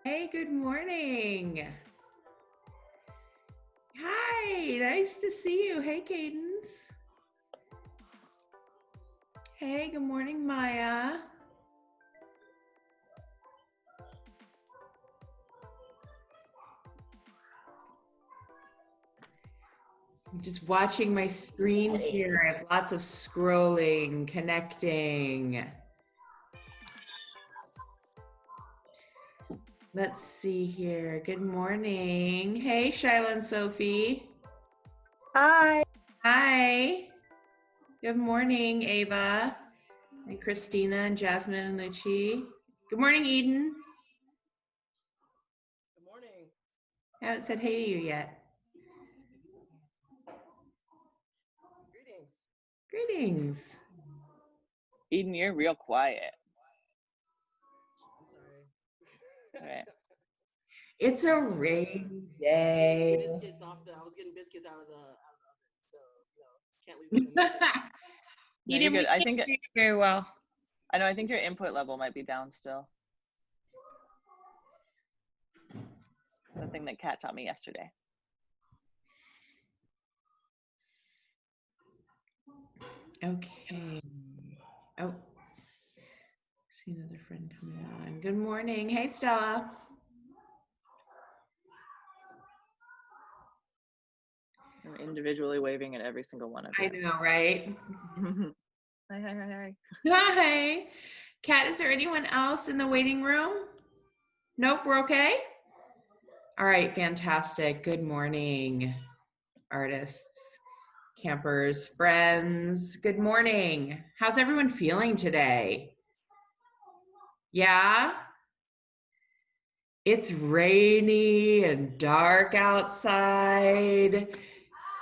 Hey, good morning. Hi, nice to see you. Hey, Cadence. Hey, good morning, Maya. I'm just watching my screen here. I have lots of scrolling, connecting. Let's see here. Good morning. Hey, Shyla and Sophie. Hi. Hi. Good morning, Ava and Christina and Jasmine and Lucy. Good morning, Eden. Good morning. I haven't said hey to you yet. Greetings. Greetings. Eden, you're real quiet. I'm sorry. Right. It's a rainy day. Biscuits I was getting biscuits out of the oven, so can't leave those in there. No, you're good. I think you very well. I know. I think your input level might be down still. The thing that Kat taught me yesterday. Okay. Oh, see another friend coming on. Good morning. Hey, Stella. I'm individually waving at every single one of you. I know, right? Hi, hi, hi, hi. Hi. Kat, is there anyone else in the waiting room? Nope, we're okay? All right, fantastic. Good morning, artists, campers, friends. Good morning. How's everyone feeling today? Yeah? It's rainy and dark outside.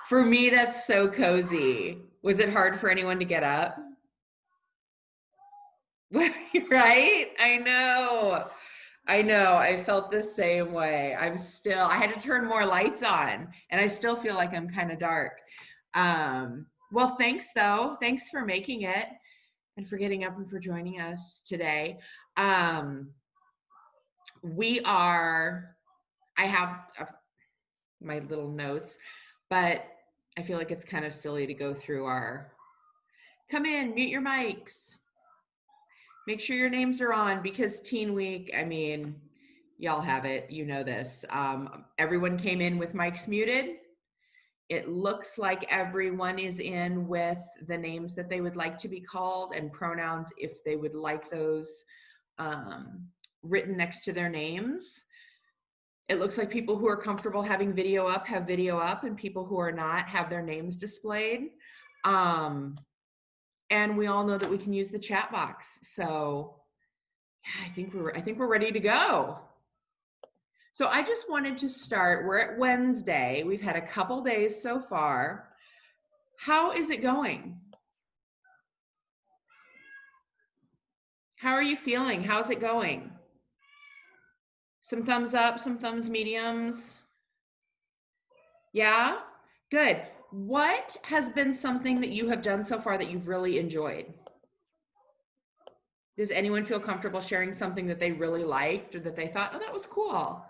For me, that's so cozy. Was it hard for anyone to get up? Right? I know. I felt the same way. I had to turn more lights on and I still feel like I'm kind of dark. Well, thanks though. Thanks for making it and for getting up and for joining us today. I have my little notes, but I feel like it's kind of silly to go through come in, mute your mics. Make sure your names are on because Teen Week, I mean, y'all have it, you know this. Everyone came in with mics muted. It looks like everyone is in with the names that they would like to be called and pronouns if they would like those written next to their names. It looks like people who are comfortable having video up have video up, and people who are not have their names displayed. And we all know that we can use the chat box. So yeah, I think we're ready to go. So I just wanted to start. We're at Wednesday. We've had a couple days so far. How is it going? How are you feeling? How's it going? Some thumbs up, some thumbs mediums. Yeah? Good. What has been something that you have done so far that you've really enjoyed? Does anyone feel comfortable sharing something that they really liked or that they thought, oh, that was cool?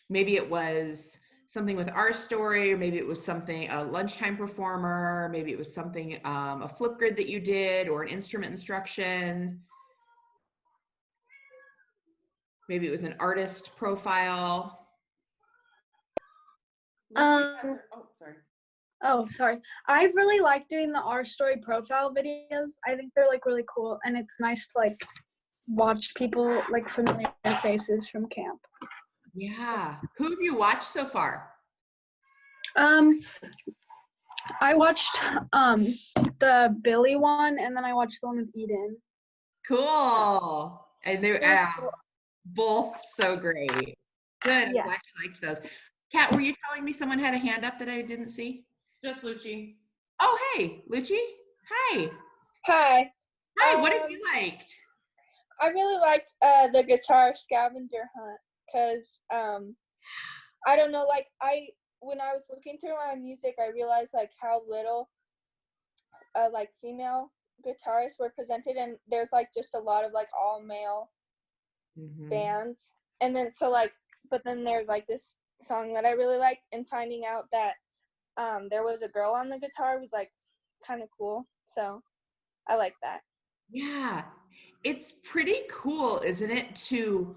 Maybe it was something with our story, or maybe it was something, a lunchtime performer, maybe it was something, a flip grid that you did, or an instrument instruction. Maybe it was an artist profile. Sorry. I really like doing the Our Story profile videos. I think they're like really cool, and it's nice to like watch people like familiar faces from camp. Yeah. Who have you watched so far? I watched the Billy one, and then I watched the one with Eden. Cool. And they're both so great. Good. Yeah. I'm glad you liked those. Kat, were you telling me someone had a hand up that I didn't see? Just Lucci. Oh, hey, Lucci. Hi. Hi. Hi, what have you liked? I really liked the guitar scavenger hunt because I don't know, like when I was looking through my music, I realized like how little like female guitarists were presented, and there's like just a lot of like all male Mhm. bands. And then so like, but then there's like this song that I really liked, and finding out that there was a girl on the guitar was like kind of cool. So I like that. Yeah. It's pretty cool, isn't it, to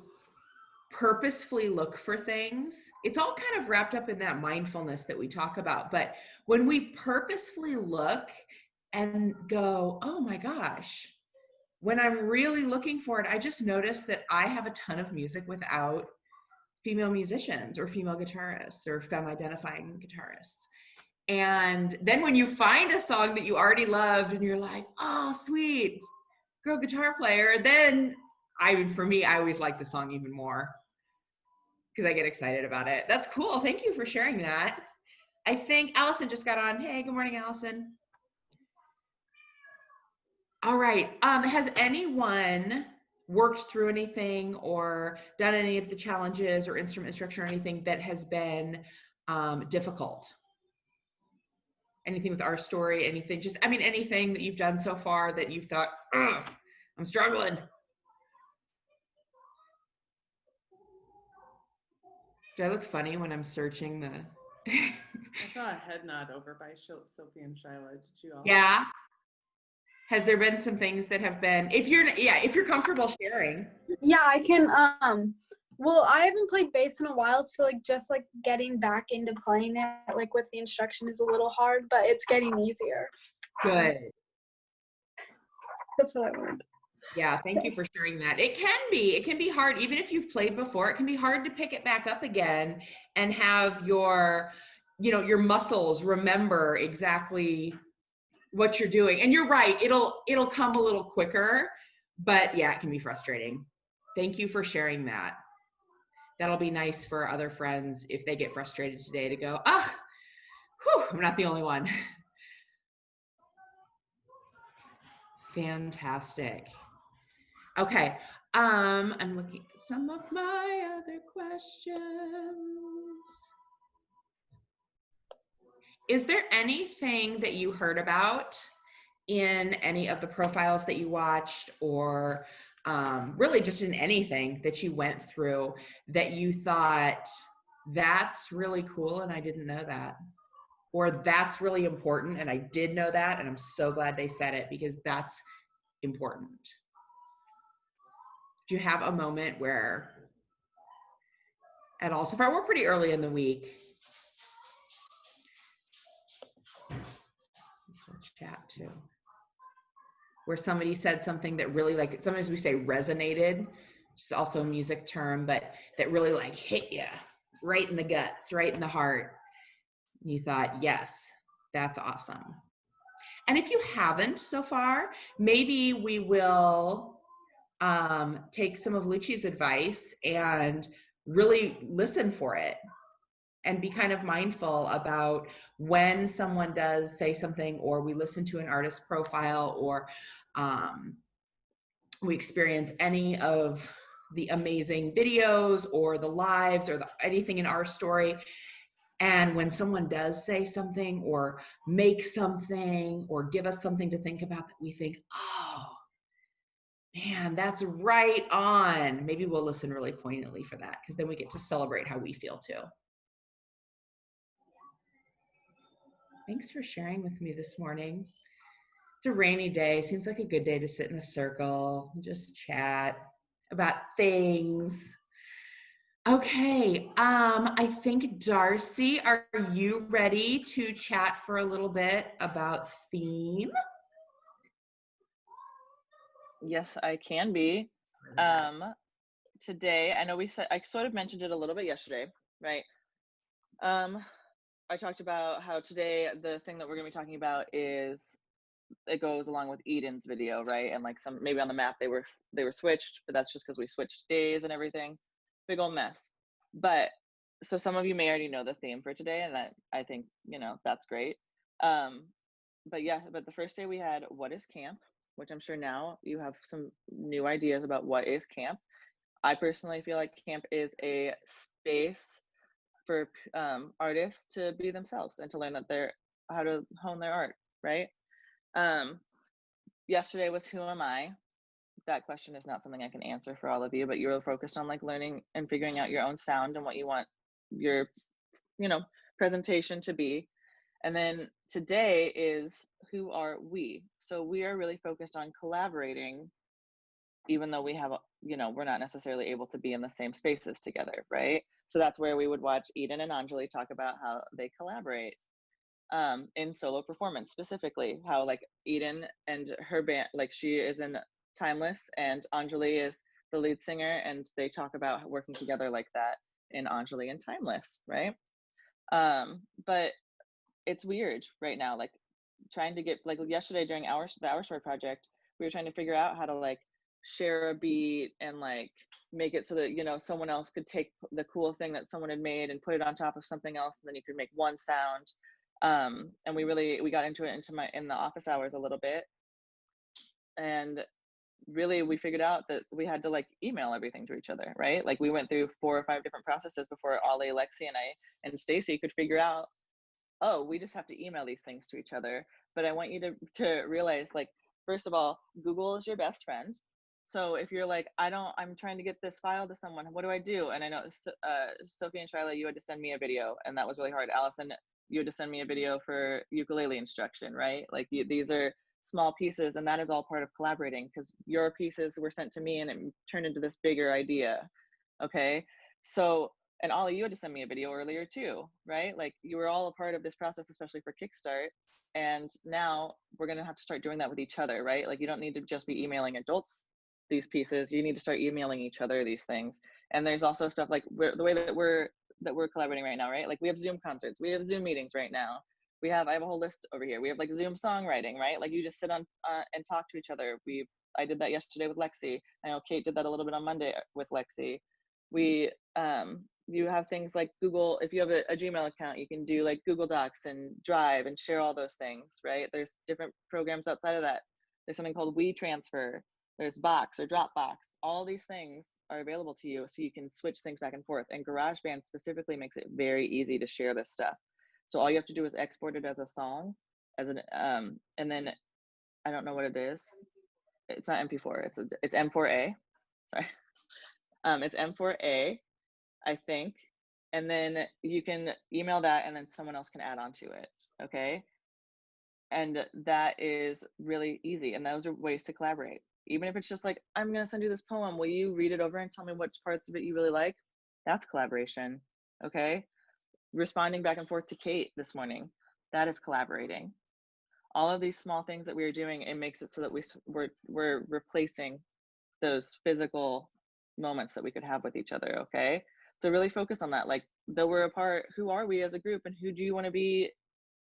purposefully look for things? It's all kind of wrapped up in that mindfulness that we talk about. But when we purposefully look and go, oh my gosh, when I'm really looking for it, I just noticed that I have a ton of music without female musicians or female guitarists or femme identifying guitarists. And then when you find a song that you already loved and you're like, oh, sweet, girl guitar player, then for me, I always like the song even more because I get excited about it. That's cool. Thank you for sharing that. I think Allison just got on. Hey, good morning, Allison. All right. Has anyone worked through anything or done any of the challenges or instrument instruction or anything that has been difficult? Anything with our story, anything, just, I mean, anything that you've done so far that you've thought, I'm struggling. Do I look funny when I'm searching the? I saw a head nod over by Sophie and Shyla. Did you all? Yeah. Has there been some things that have been, if you're comfortable sharing? Yeah, I can. Well, I haven't played bass in a while, so like just like getting back into playing it, like with the instruction, is a little hard, but it's getting easier. Good. That's what I learned. Yeah, thank you for sharing that. It can be hard, even if you've played before, it can be hard to pick it back up again and have your muscles remember exactly what you're doing. And you're right, it'll come a little quicker, but yeah, it can be frustrating. Thank you for sharing that. That'll be nice for other friends if they get frustrated today to go, I'm not the only one. Fantastic. Okay, I'm looking at some of my other questions. Is there anything that you heard about in any of the profiles that you watched, or really just in anything that you went through that you thought, that's really cool and I didn't know that? Or that's really important and I did know that and I'm so glad they said it because that's important? Do you have a moment where at all? So far, we're pretty early in the week. Chat too. Where somebody said something that really, like, sometimes we say resonated, which is also a music term, but that really like hit you right in the guts, right in the heart. You thought, yes, that's awesome. And if you haven't so far, maybe we will take some of Lucci's advice and really listen for it and be kind of mindful about when someone does say something, or we listen to an artist profile, or we experience any of the amazing videos or the lives or anything in our story. And when someone does say something or make something or give us something to think about that we think, oh, man, that's right on. Maybe we'll listen really poignantly for that, because then we get to celebrate how we feel too. Thanks for sharing with me this morning. It's a rainy day. Seems like a good day to sit in a circle and just chat about things. Okay, I think, Darcy, are you ready to chat for a little bit about theme? Yes, I can be. Today, I know I sort of mentioned it a little bit yesterday, right? I talked about how today the thing that we're gonna be talking about is, it goes along with Eden's video, right? And like maybe on the map they were switched, but that's just because we switched days and everything. Big old mess. But so some of you may already know the theme for today, and that, I think, that's great. But the first day we had what is camp, which I'm sure now you have some new ideas about what is camp. I personally feel like camp is a space for artists to be themselves and to learn how to hone their art, right? Yesterday was who am I? that question is not something I can answer for all of you, but you're focused on like learning and figuring out your own sound and what you want your, you know, presentation to be. And then today is who are we? So we are really focused on collaborating, even though we have, you know, we're not necessarily able to be in the same spaces together, right? So that's where we would watch Eden and Anjali talk about how they collaborate in solo performance, specifically how like Eden and her band, like she is in Timeless and Anjali is the lead singer, and they talk about working together like that in Anjali and Timeless, right? But it's weird right now, like trying to get, like yesterday during the Our Story project, we were trying to figure out how to like share a beat and like make it so that, you know, someone else could take the cool thing that someone had made and put it on top of something else, and then you could make one sound. And we got into it in the office hours a little bit, and really we figured out that we had to like email everything to each other, right? Like we went through 4 or 5 different processes before Ollie, Lexi, and I and Stacy could figure out, oh, we just have to email these things to each other. But I want you to realize, like, first of all, Google is your best friend. So if you're like, I'm trying to get this file to someone, what do I do? And I know Sophie and Shyla, you had to send me a video, and that was really hard. Allison, you had to send me a video for ukulele instruction, right? Like these are small pieces, and that is all part of collaborating, because your pieces were sent to me and it turned into this bigger idea. Okay, so, and Ollie, you had to send me a video earlier too, right? Like you were all a part of this process, especially for Kickstart. And now we're going to have to start doing that with each other, right? Like you don't need to just be emailing adults these pieces. You need to start emailing each other these things. And there's also stuff like the way that we're collaborating right now, right? Like we have Zoom concerts, we have Zoom meetings right now. I have a whole list over here. We have like Zoom songwriting, right? Like you just sit on and talk to each other. I did that yesterday with Lexi. I know Kate did that a little bit on Monday with Lexi. You have things like Google. If you have a Gmail account, you can do like Google Docs and Drive and share all those things, right? There's different programs outside of that. There's something called WeTransfer. There's Box or Dropbox. All these things are available to you, so you can switch things back and forth. And GarageBand specifically makes it very easy to share this stuff. So all you have to do is export it as a song, and then I don't know what it is. It's not MP4. It's M4A. Sorry, it's M4A, I think. And then you can email that, and then someone else can add on to it. Okay, and that is really easy. And those are ways to collaborate. Even if it's just like, I'm gonna send you this poem. Will you read it over and tell me which parts of it you really like? That's collaboration. Okay. Responding back and forth to Kate this morning, that is collaborating. All of these small things that we are doing, it makes it so that we're replacing those physical moments that we could have with each other. Okay, so really focus on that. Like, though we're apart, who are we as a group, and who do you want to be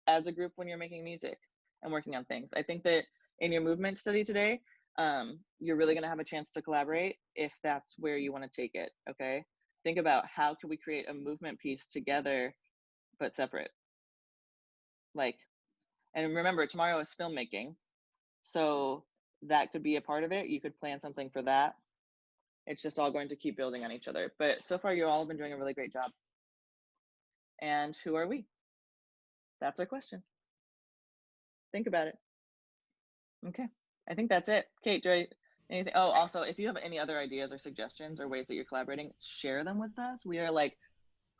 as a group when you're making music and working on things? I think that in your movement study today, you're really going to have a chance to collaborate if that's where you want to take it. Okay, think about how can we create a movement piece together but separate. Like, and remember, tomorrow is filmmaking, so that could be a part of it. You could plan something for that. It's just all going to keep building on each other. But so far, you all have been doing a really great job. And who are we? That's our question. Think about it. Okay, I think that's it. Kate, anything? Oh, also, if you have any other ideas or suggestions or ways that you're collaborating, share them with us. We are like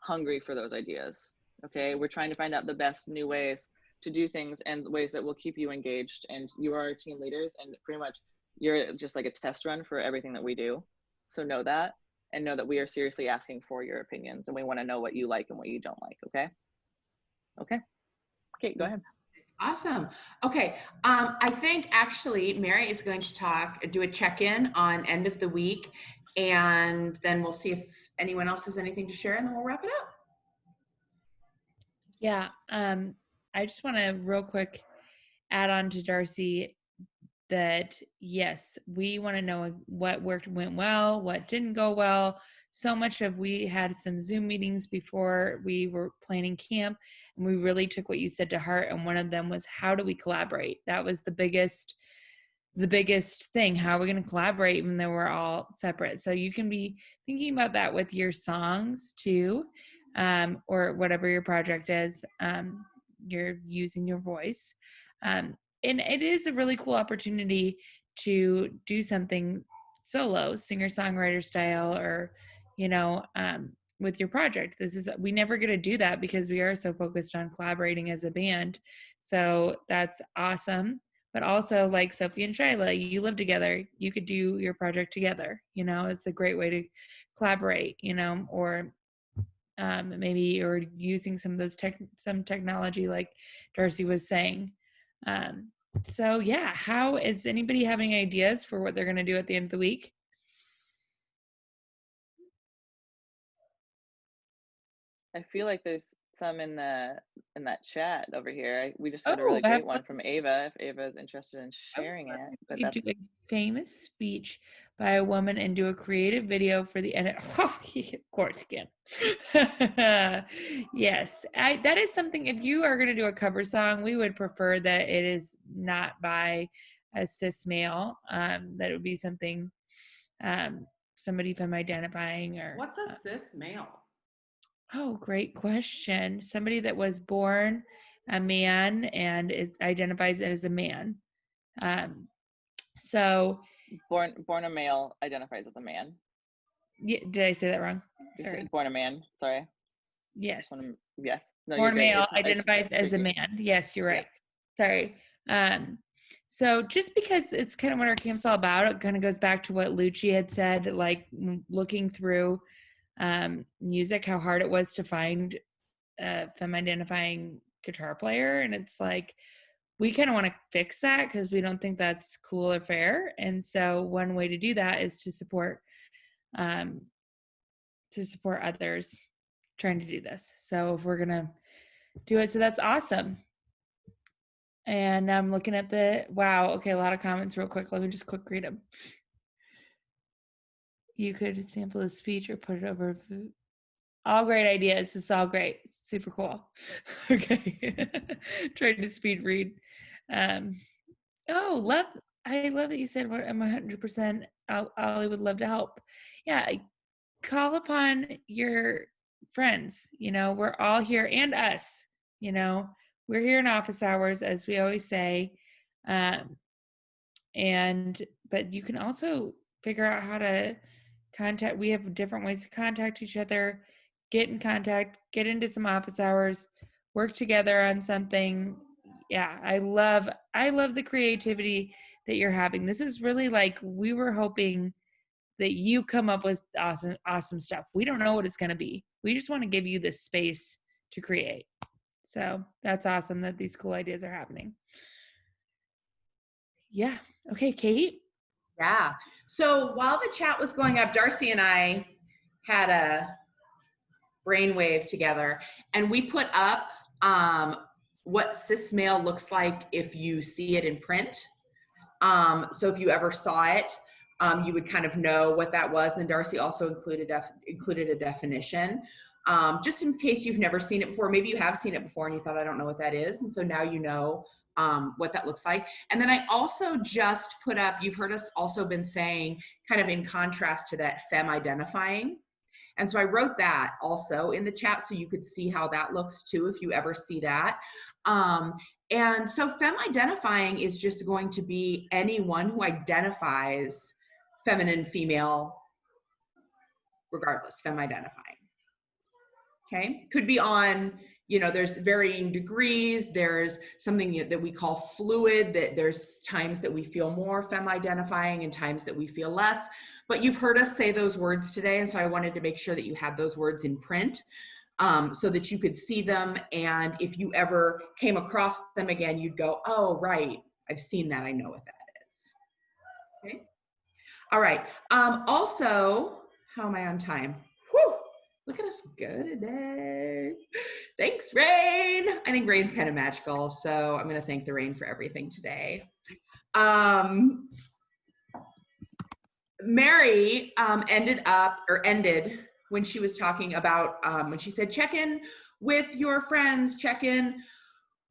hungry for those ideas. Okay, we're trying to find out the best new ways to do things and ways that will keep you engaged. And you are our team leaders, and pretty much you're just like a test run for everything that we do. So know that, and know that we are seriously asking for your opinions, and we want to know what you like and what you don't like. Okay. Okay. Kate, go ahead. Awesome. Okay. I think actually Mary is going to do a check-in on end of the week, and then we'll see if anyone else has anything to share, and then we'll wrap it up. Yeah. I just want to real quick add on to Darcy that yes, we want to know what went well, what didn't go well. So much of we had some Zoom meetings before we were planning camp, and we really took what you said to heart. And one of them was, how do we collaborate? That was the biggest thing. How are we going to collaborate when we're all separate? So you can be thinking about that with your songs too, or whatever your project is. You're using your voice. And it is a really cool opportunity to do something solo, singer-songwriter style, or, you know, with your project. We never get to do that because we are so focused on collaborating as a band. So that's awesome. But also, like Sophie and Shyla, you live together. You could do your project together. You know, it's a great way to collaborate, you know, or maybe you're using some of those some technology like Darcy was saying. So yeah, how is anybody having ideas for what they're going to do at the end of the week? I feel like there's some in that chat over here. We just got a Oh, really great one from Ava. If Ava is interested in sharing it, but you could that's do a famous speech by a woman and do a creative video for the edit. Oh, of course you can. Yes, that is something. If you are going to do a cover song, we would prefer that it is not by a cis male. That it would be something, somebody from identifying or. What's a cis male? Oh, great question. Somebody that was born a man and identifies as a man. So born a male, identifies as a man. yeah, did I say that wrong? You Sorry. said born a man. Sorry. Yes. Yes. No, Born you're good. male, It's identifies as a tricky. man. Yes, you're right. Yeah. Sorry. So just because it's kind of what our camp's all about, it kind of goes back to what Lucci had said, like looking through music, how hard it was to find a femme identifying guitar player. And it's like, we kind of want to fix that because we don't think that's cool or fair. And so one way to do that is to support others trying to do this. So if we're gonna do it, so that's awesome. And I'm looking at wow, okay, a lot of comments real quick. Let me just quick read them. You could sample a speech or put it over. All great ideas. It's all great. Super cool. Okay. Trying to speed read. I love that you said I'm 100%. Ollie would love to help. Yeah, call upon your friends. You know, we're all here, and us. You know, we're here in office hours, as we always say. But you can also figure out how to contact. We have different ways to contact each other, get in contact, get into some office hours, work together on something. Yeah, I love the creativity that you're having. This is really like, we were hoping that you come up with awesome stuff. We don't know what it's going to be. We just want to give you this space to create. So that's awesome that these cool ideas are happening. Yeah. Okay, Kate. Yeah. So while the chat was going up, Darcy and I had a brainwave together, and we put up what cis male looks like if you see it in print. So if you ever saw it, you would kind of know what that was. And then Darcy also included a definition, just in case you've never seen it before. Maybe you have seen it before and you thought, I don't know what that is. And so now you know what that looks like. And then I also just put up, you've heard us also been saying, kind of in contrast to that, femme identifying. And so I wrote that also in the chat so you could see how that looks too, if you ever see that. And so femme identifying is just going to be anyone who identifies feminine, female, regardless, femme identifying. Okay, could be on, you know, there's varying degrees. There's something that we call fluid, that there's times that we feel more femme identifying and times that we feel less. But you've heard us say those words today, and so I wanted to make sure that you had those words in print so that you could see them. And if you ever came across them again, you'd go, oh, right, I've seen that, I know what that is. Okay. All right. Also, how am I on time? Whew. Look at us go today. Thanks, Rain. I think Rain's kind of magical, so I'm going to thank the rain for everything today. Mary ended when she was talking about, when she said, check in with your friends, check in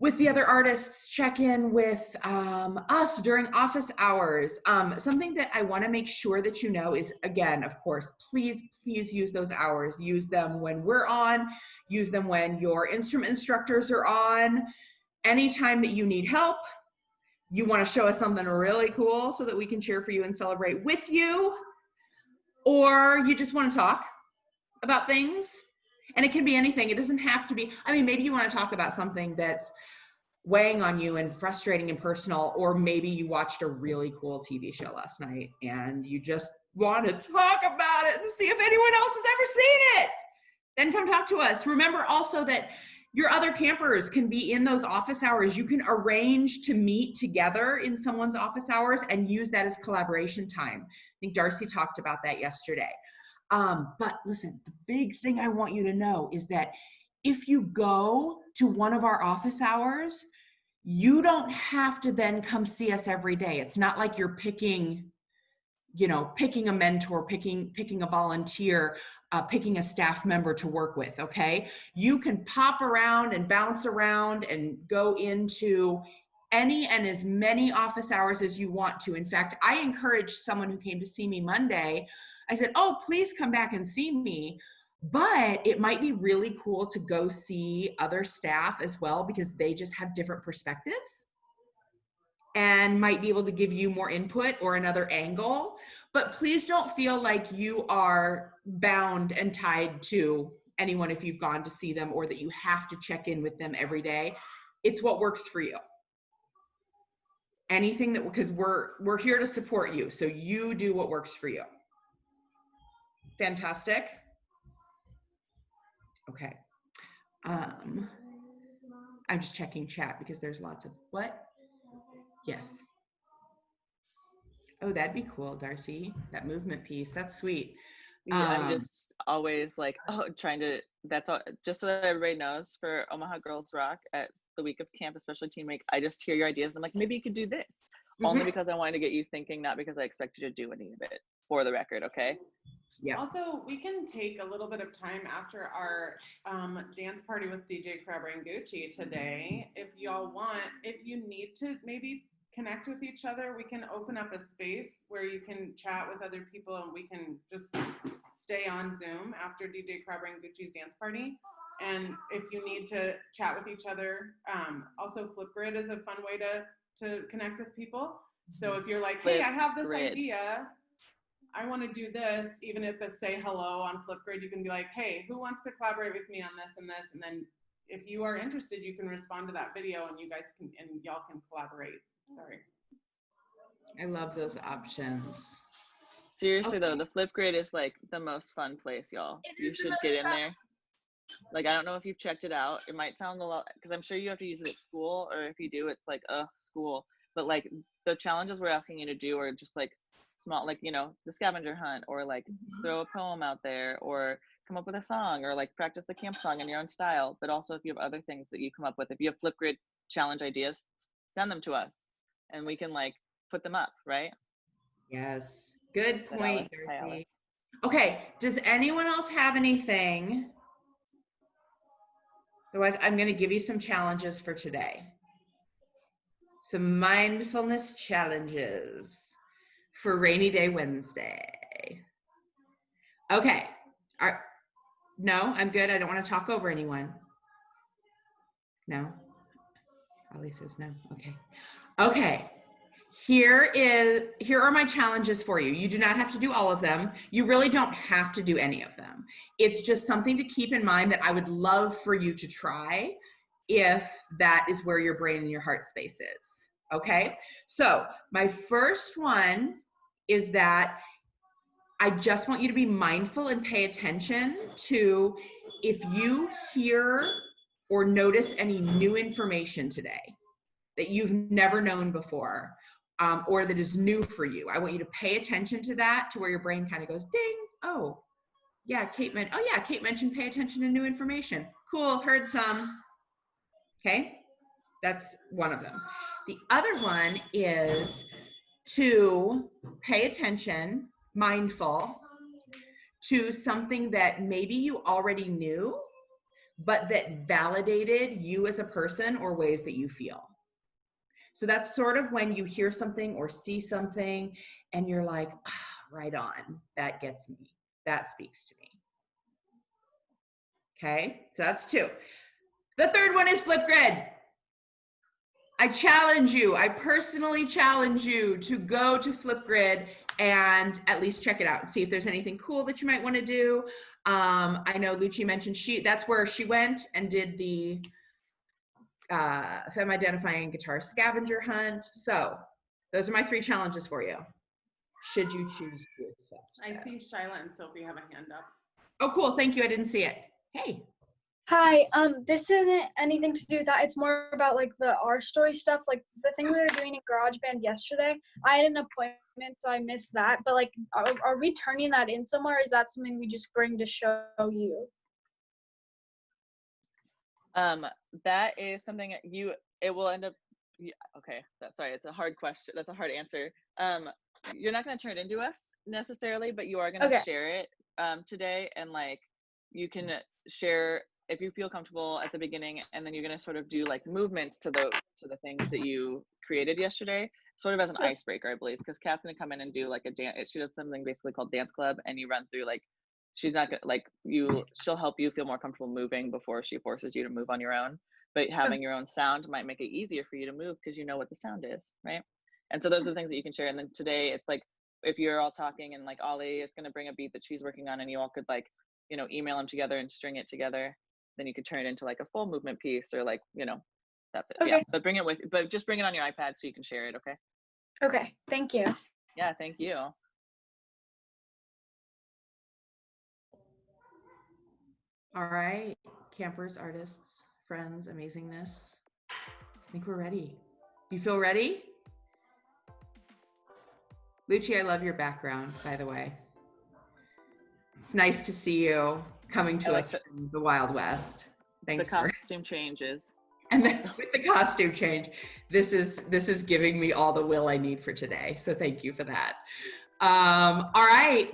with the other artists, check in with us during office hours. Something that I want to make sure that you know is, again, of course, please use those hours. Use them when we're on, use them when your instrument instructors are on. Anytime that you need help, you want to show us something really cool so that we can cheer for you and celebrate with you, or you just want to talk about things. And it can be anything. It doesn't have to be, I mean, maybe you want to talk about something that's weighing on you and frustrating and personal, or maybe you watched a really cool TV show last night and you just want to talk about it and see if anyone else has ever seen it. Then come talk to us. Remember also that your other campers can be in those office hours. You can arrange to meet together in someone's office hours and use that as collaboration time. I think Darcy talked about that yesterday. But listen, the big thing I want you to know is that if you go to one of our office hours, you don't have to then come see us every day. It's not like you're picking a mentor, picking a volunteer, picking a staff member to work with, okay? You can pop around and bounce around and go into any and as many office hours as you want to. In fact, I encouraged someone who came to see me Monday. I said, oh, please come back and see me. But it might be really cool to go see other staff as well, because they just have different perspectives and might be able to give you more input or another angle. But please don't feel like you are bound and tied to anyone if you've gone to see them, or that you have to check in with them every day. It's what works for you. Anything that, because we're here to support you, so you do what works for you. Fantastic. Okay. I'm just checking chat because there's lots of what? Yes. Oh, that'd be cool, Darcy. That movement piece. That's sweet. Yeah, I'm just always like, trying to, that's all, just so that everybody knows, for Omaha Girls Rock at the week of camp, especially Teen Week, I just hear your ideas. I'm like, maybe you could do this. Only because I wanted to get you thinking, not because I expect you to do any of it, for the record, okay? Yeah. Also, we can take a little bit of time after our dance party with DJ Gucci today. If y'all want, if you need to maybe connect with each other, we can open up a space where you can chat with other people, and we can just stay on Zoom after DJ Gucci's dance party. And if you need to chat with each other, also Flipgrid is a fun way to connect with people. So if you're like, hey, I have this idea, I want to do this, even if it's say hello on Flipgrid, you can be like, hey, who wants to collaborate with me on this and this? And then if you are interested, you can respond to that video and you guys can, and y'all can collaborate. Sorry. I love those options. Seriously though, the Flipgrid is like the most fun place, y'all. You should get in there. Like, I don't know if you've checked it out. It might sound a lot, because I'm sure you have to use it at school, or if you do, it's like, school. But like the challenges we're asking you to do are just like small, like, the scavenger hunt, or like throw a poem out there, or come up with a song, or like practice the camp song in your own style. But also if you have other things that you come up with, if you have Flipgrid challenge ideas, send them to us and we can like put them up, right? Yes. Good point, Hi, Darcy. Alice. Okay, does anyone else have anything? Otherwise, I'm going to give you some challenges for today. Some mindfulness challenges for Rainy Day Wednesday. Okay. No, I'm good. I don't want to talk over anyone. No. Ali says no. Okay. Okay. Here are my challenges for you. You do not have to do all of them. You really don't have to do any of them. It's just something to keep in mind that I would love for you to try if that is where your brain and your heart space is. Okay? So my first one is that I just want you to be mindful and pay attention to if you hear or notice any new information today that you've never known before, or that is new for you. I want you to pay attention to that, to where your brain kind of goes, ding, oh, yeah, Kate mentioned pay attention to new information. Cool, heard some. Okay, that's one of them. The other one is to pay attention, mindful, to something that maybe you already knew, but that validated you as a person or ways that you feel. So that's sort of when you hear something or see something and you're like, right on, that gets me, that speaks to me. Okay, so that's two. The third one is Flipgrid. I challenge you, I personally challenge you to go to Flipgrid and at least check it out and see if there's anything cool that you might want to do. I know Lucci mentioned that's where she went and did the femme identifying guitar scavenger hunt. So those are my 3 challenges for you, should you choose to accept I them. see Shyla and Sophie have a hand up. Oh, cool. Thank you. I didn't see it. Hey. Hi, this isn't anything to do with that. It's more about like the our story stuff, like the thing we were doing in GarageBand yesterday. I had an appointment, so I missed that. But like, are we turning that in somewhere? Or is that something we just bring to show you? That is something it will end up, okay, sorry, it's a hard question. That's a hard answer. You're not going to turn it into us necessarily, but you are going to Okay. share it today, and like you can share if you feel comfortable at the beginning, and then you're going to sort of do like movements to the things that you created yesterday, sort of as an icebreaker, I believe, because Kat's going to come in and do like a dance. She does something basically called dance club, and you run through like, she's not gonna like she'll help you feel more comfortable moving before she forces you to move on your own, but having your own sound might make it easier for you to move because you know what the sound is, right? And so those are the things that you can share. And then today it's like, if you're all talking and like Ollie is going to bring a beat that she's working on, and you all could like, you know, email them together and string it together, then you could turn it into like a full movement piece, or like, you know, that's it. Okay. Yeah, but just bring it on your iPad so you can share it. Okay. Okay, thank you. Yeah, thank you. All right, campers, artists, friends, amazingness. I think we're ready. You feel ready? Lucci, I love your background, by the way. It's nice to see you coming to us from the Wild West. Thanks. The costume changes. And then with the costume change, this is giving me all the will I need for today. So thank you for that. All right.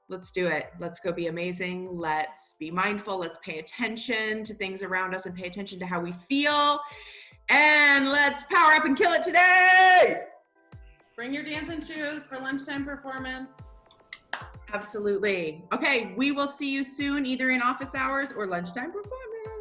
Let's do it. Let's go be amazing. Let's be mindful. Let's pay attention to things around us and pay attention to how we feel. And let's power up and kill it today. Bring your dancing shoes for lunchtime performance. Absolutely. Okay, we will see you soon, either in office hours or lunchtime performance.